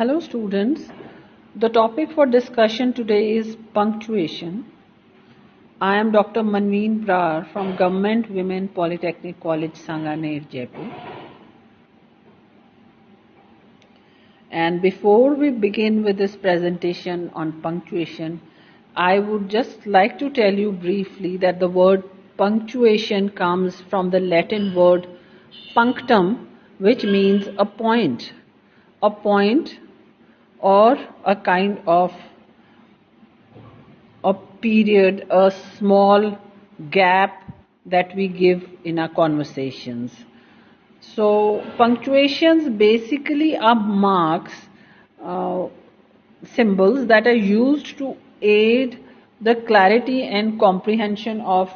Hello students, the topic for discussion today is punctuation. I am Dr. Manveen Brar from Government Women Polytechnic College Sanganer, Jaipur. And before we begin with this presentation on punctuation, I would just like to tell you briefly that the word punctuation comes from the Latin word punctum, which means a point or a kind of a period, a small gap that we give in our conversations. So punctuations basically are marks, symbols that are used to aid the clarity and comprehension of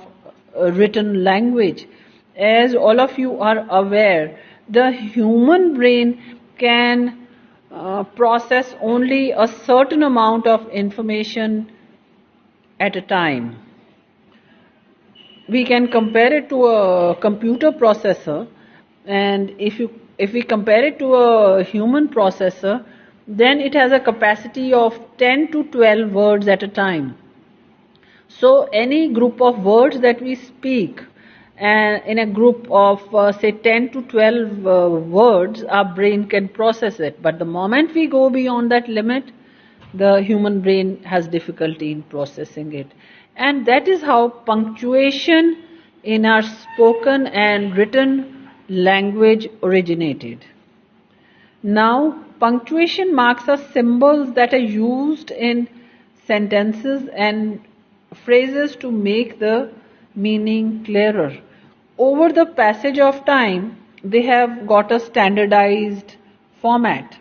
written language. As all of you are aware, the human brain can process only a certain amount of information at a time. We can compare it to a computer processor, and if we compare it to a human processor, then it has a capacity of 10 to 12 words at a time. So any group of words that we speak, and in a group of say 10 to 12 words, our brain can process it. But the moment we go beyond that limit, the human brain has difficulty in processing it. And that is how punctuation in our spoken and written language originated. Now, punctuation marks are symbols that are used in sentences and phrases to make the meaning clearer. Over the passage of time, they have got a standardized format.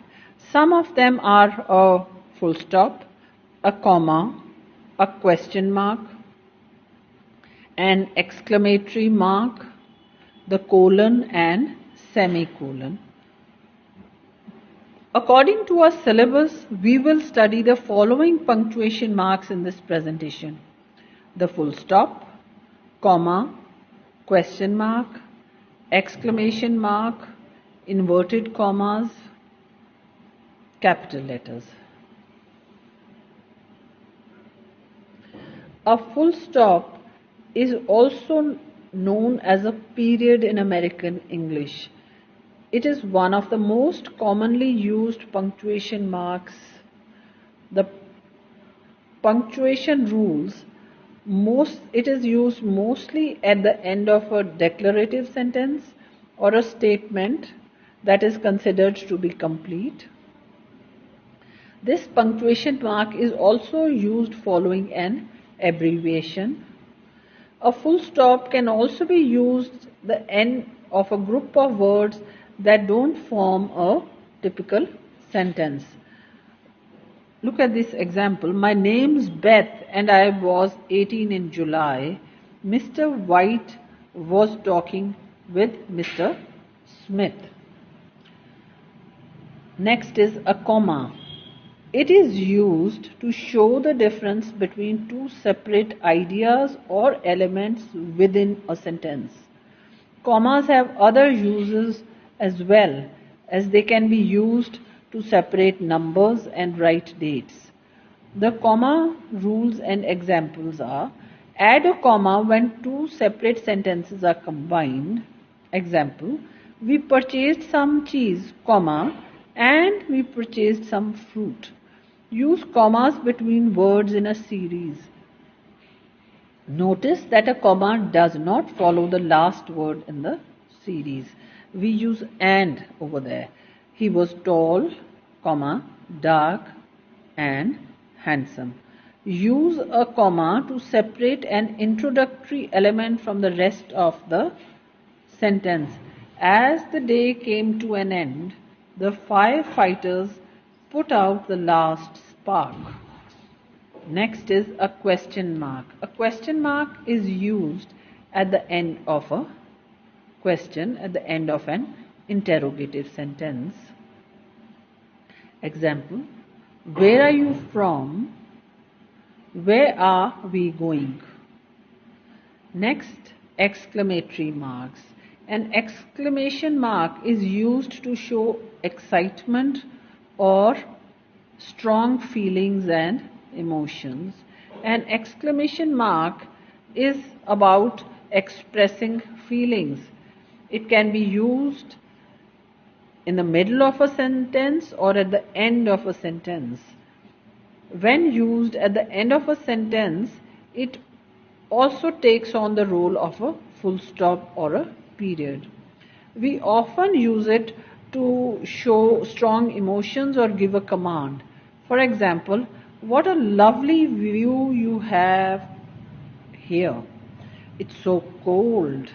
Some of them are a full stop, a comma, a question mark, an exclamatory mark, the colon and semicolon. According to our syllabus, we will study the following punctuation marks in this presentation: the full stop, comma, question mark, exclamation mark, inverted commas, capital letters. A full stop is also known as a period in American English. It is one of the most commonly used punctuation marks. The punctuation rules, it is used mostly at the end of a declarative sentence or a statement that is considered to be complete. This punctuation mark is also used following an abbreviation. A full stop can also be used at the end of a group of words that don't form a typical sentence. Look at this example. My name's Beth and I was 18 in July. Mr. White was talking with Mr. Smith. Next is a comma. It is used to show the difference between two separate ideas or elements within a sentence. Commas have other uses as well, as they can be used to separate numbers and write dates. The comma rules and examples are: add a comma when two separate sentences are combined. Example: we purchased some cheese, comma, and we purchased some fruit. Use commas between words in a series. Notice that a comma does not follow the last word in the series. We use and over there. He was tall, comma, dark and handsome. Use a comma to separate an introductory element from the rest of the sentence. As the day came to an end, the firefighters put out the last spark. Next is a question mark. A question mark is used at the end of a question, at the end of an interrogative sentence. Example: where are you from? Where are we going? Next, exclamatory marks. An exclamation mark is used to show excitement or strong feelings and emotions. An exclamation mark is about expressing feelings. It can be used in the middle of a sentence or at the end of a sentence. When used at the end of a sentence, it also takes on the role of a full stop or a period. We often use it to show strong emotions or give a command. For example, what a lovely view you have here. It's so cold.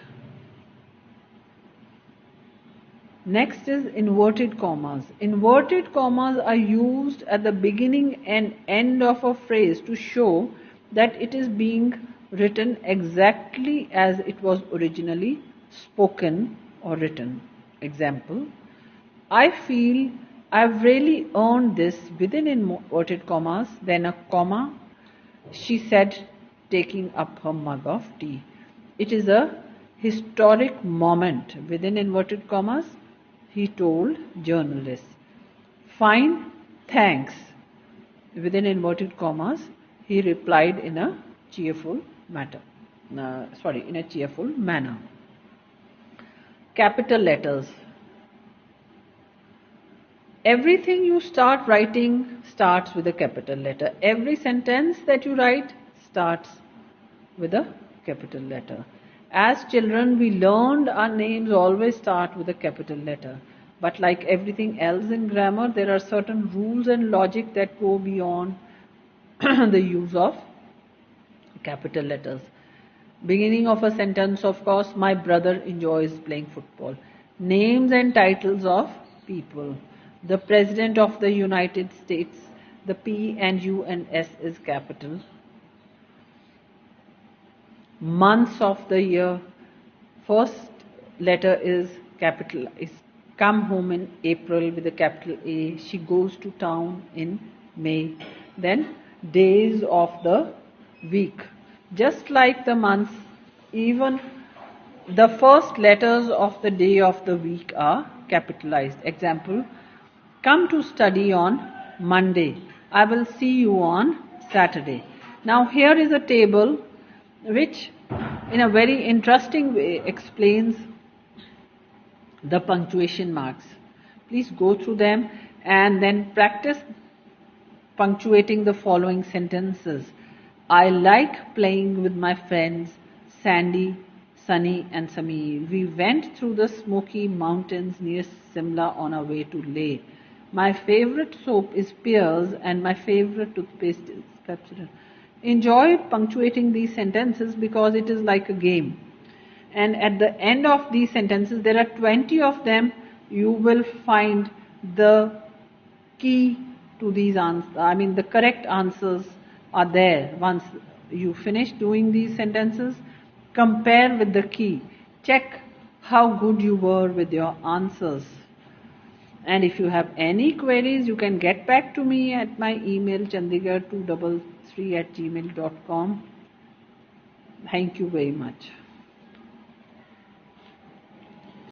Next is inverted commas. Inverted commas are used at the beginning and end of a phrase to show that it is being written exactly as it was originally spoken or written. Example, I feel I've really earned this, within inverted commas, then a comma, she said, taking up her mug of tea. It is a historic moment, within inverted commas, he told journalists. Fine, thanks. Within inverted commas, he replied in a cheerful manner. Capital letters. Everything you start writing starts with a capital letter. Every sentence that you write starts with a capital letter. As children, we learned our names always start with a capital letter. But like everything else in grammar, there are certain rules and logic that go beyond the use of capital letters. Beginning of a sentence, of course, my brother enjoys playing football. Names and titles of people. The President of the United States, the P and U and S is capital. Months of the year, first letter is capital. Is come home in April with a capital A. She goes to town in May. Then days of the week. Just like the months, even the first letters of the day of the week are capitalized. Example, come to study on Monday. I will see you on Saturday. Now here is a table which in a very interesting way explains the punctuation marks. Please go through them and then practice punctuating the following sentences. I like playing with my friends Sandy, Sunny and Sameer. We went through the Smoky Mountains near Simla on our way to Leh. My favorite soap is Pears and my favorite toothpaste is Pepsodent. Enjoy punctuating these sentences because it is like a game. And at the end of these sentences, there are 20 of them. You will find the key to these answers. The correct answers are there. Once you finish doing these sentences, compare with the key. Check how good you were with your answers. And if you have any queries, you can get back to me at my email chandigarh233@gmail.com. Thank you very much.